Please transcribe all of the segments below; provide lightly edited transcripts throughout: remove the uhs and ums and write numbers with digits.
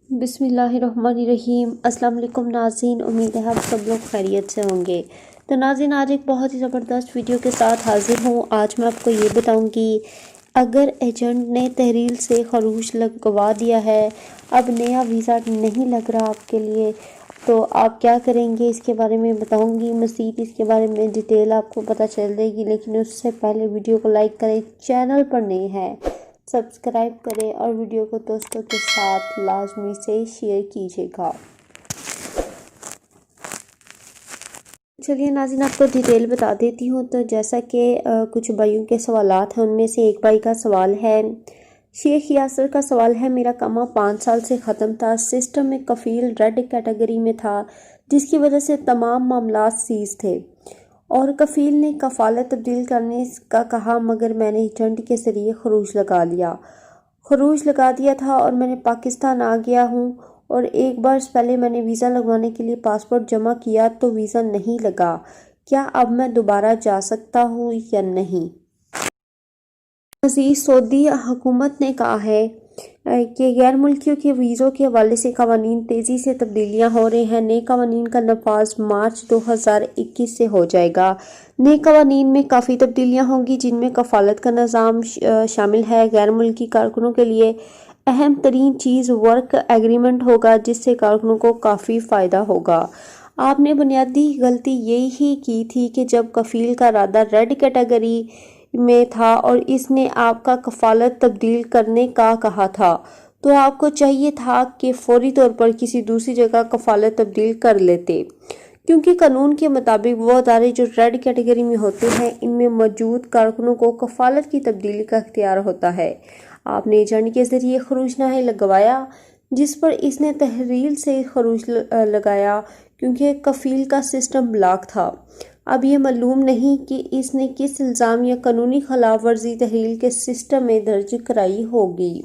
بسم اللہ الرحمن الرحیم۔ السلام علیکم ناظرین، امید ہے آپ سب لوگ خیریت سے ہوں گے۔ تو ناظرین، آج ایک بہت ہی زبردست ویڈیو کے ساتھ حاضر ہوں۔ آج میں آپ کو یہ بتاؤں گی، اگر ایجنٹ نے تحریل سے خروج لگوا دیا ہے، اب نیا ویزا نہیں لگ رہا آپ کے لیے، تو آپ کیا کریں گے، اس کے بارے میں بتاؤں گی۔ مزید اس کے بارے میں ڈیٹیل آپ کو پتہ چل جائے گی، لیکن اس سے پہلے ویڈیو کو لائک کریں، چینل پر نہیں ہے سبسکرائب کریں اور ویڈیو کو دوستوں کے ساتھ لازمی سے شیئر کیجیے گا۔ چلیے ناظرین، آپ کو ڈیٹیل بتا دیتی ہوں۔ تو جیسا کہ کچھ بھائیوں کے سوالات ہیں، ان میں سے ایک بھائی کا سوال ہے، شیخ یاسر کا سوال ہے، میرا کامہ 5 سال سے ختم تھا، سسٹم میں کفیل ریڈ کیٹیگری میں تھا، جس کی وجہ سے تمام معاملات سیز تھے، اور کفیل نے کفالت تبدیل کرنے کا کہا، مگر میں نے ایجنٹ کے ذریعے خروج لگا دیا تھا اور میں نے پاکستان آ گیا ہوں، اور ایک برس پہلے میں نے ویزا لگوانے کے لیے پاسپورٹ جمع کیا تو ویزا نہیں لگا، کیا اب میں دوبارہ جا سکتا ہوں یا نہیں؟ مزید سعودی حکومت نے کہا ہے کہ غیر ملکیوں کے ویزوں کے حوالے سے قوانین تیزی سے تبدیلیاں ہو رہے ہیں۔ نئے قوانین کا نفاذ مارچ 2021 سے ہو جائے گا۔ نئے قوانین میں کافی تبدیلیاں ہوں گی، جن میں کفالت کا نظام شامل ہے۔ غیر ملکی کارکنوں کے لیے اہم ترین چیز ورک ایگریمنٹ ہوگا، جس سے کارکنوں کو کافی فائدہ ہوگا۔ آپ نے بنیادی غلطی یہی کی تھی کہ جب کفیل کا ارادہ ریڈ کیٹیگری میں تھا اور اس نے آپ کا کفالت تبدیل کرنے کا کہا تھا، تو آپ کو چاہیے تھا کہ فوری طور پر کسی دوسری جگہ کفالت تبدیل کر لیتے، کیونکہ قانون کے مطابق وہ ادارے جو ریڈ کیٹیگری میں ہوتے ہیں، ان میں موجود کارکنوں کو کفالت کی تبدیلی کا اختیار ہوتا ہے۔ آپ نے ایجنٹ کے ذریعے خروج نامہ لگوایا، جس پر اس نے تحریل سے خروج لگایا، کیونکہ کفیل کا سسٹم بلاک تھا۔ اب یہ معلوم نہیں کہ اس نے کس الزام یا قانونی خلاف ورزی تحریل کے سسٹم میں درج کرائی ہوگی۔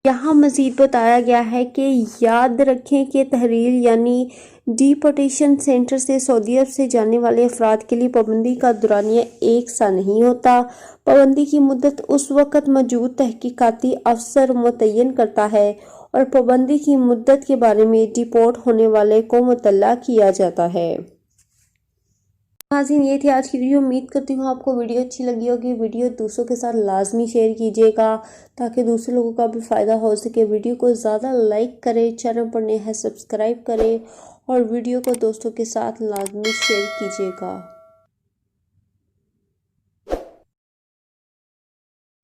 یہاں مزید بتایا گیا ہے کہ یاد رکھیں کہ تحریل یعنی ڈیپورٹیشن سینٹر سے سعودی عرب سے جانے والے افراد کے لیے پابندی کا دورانیہ ایک سا نہیں ہوتا۔ پابندی کی مدت اس وقت موجود تحقیقاتی افسر متعین کرتا ہے، اور پابندی کی مدت کے بارے میں ڈیپورٹ ہونے والے کو مطلع کیا جاتا ہے۔ ناظرین، یہ تھی آج کی ویڈیو۔ امید کرتی ہوں آپ کو ویڈیو اچھی لگی ہوگی۔ ویڈیو دوستوں کے ساتھ لازمی شیئر کیجیے گا تاکہ دوسرے لوگوں کا بھی فائدہ ہو سکے۔ ویڈیو کو زیادہ لائک کریں، چینل پر نئے ہیں سبسکرائب کریں، اور ویڈیو کو دوستوں کے ساتھ لازمی شیئر کیجیے گا۔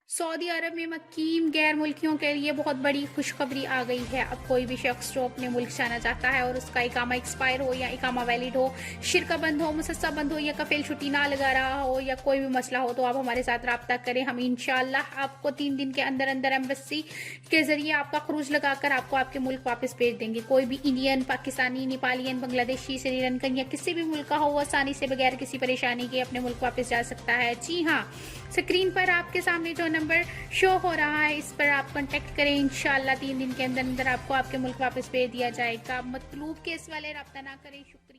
سعودی عرب میں مقیم غیر ملکیوں کے لیے بہت بڑی خوشخبری آ گئی ہے۔ اب کوئی بھی شخص جو اپنے ملک جانا چاہتا ہے اور اس کا اقامہ ایکسپائر ہو یا اقامہ ویلڈ ہو، شرکہ بند ہو، مسسہ بند ہو، یا کفیل چھٹی نہ لگا رہا ہو، یا کوئی بھی مسئلہ ہو، تو آپ ہمارے ساتھ رابطہ کریں۔ ہم انشاءاللہ آپ کو 3 دن کے اندر ایمبیسی کے ذریعے آپ کا خروج لگا کر آپ کو آپ کے ملک واپس بھیج دیں گے۔ کوئی بھی انڈین، پاکستانی، نیپالین، بنگلہ دیشی، سری لنکن یا کسی بھی ملک کا ہو، وہ آسانی سے بغیر کسی پریشانی کے اپنے ملک واپس جا سکتا ہے۔ جی ہاں، اسکرین پر آپ کے سامنے جو نمبر شو ہو رہا ہے، اس پر آپ کنٹیکٹ کریں۔ انشاءاللہ 3 دن کے اندر آپ کو آپ کے ملک واپس بھیج دیا جائے گا۔ مطلوب کیس والے رابطہ نہ کریں۔ شکریہ۔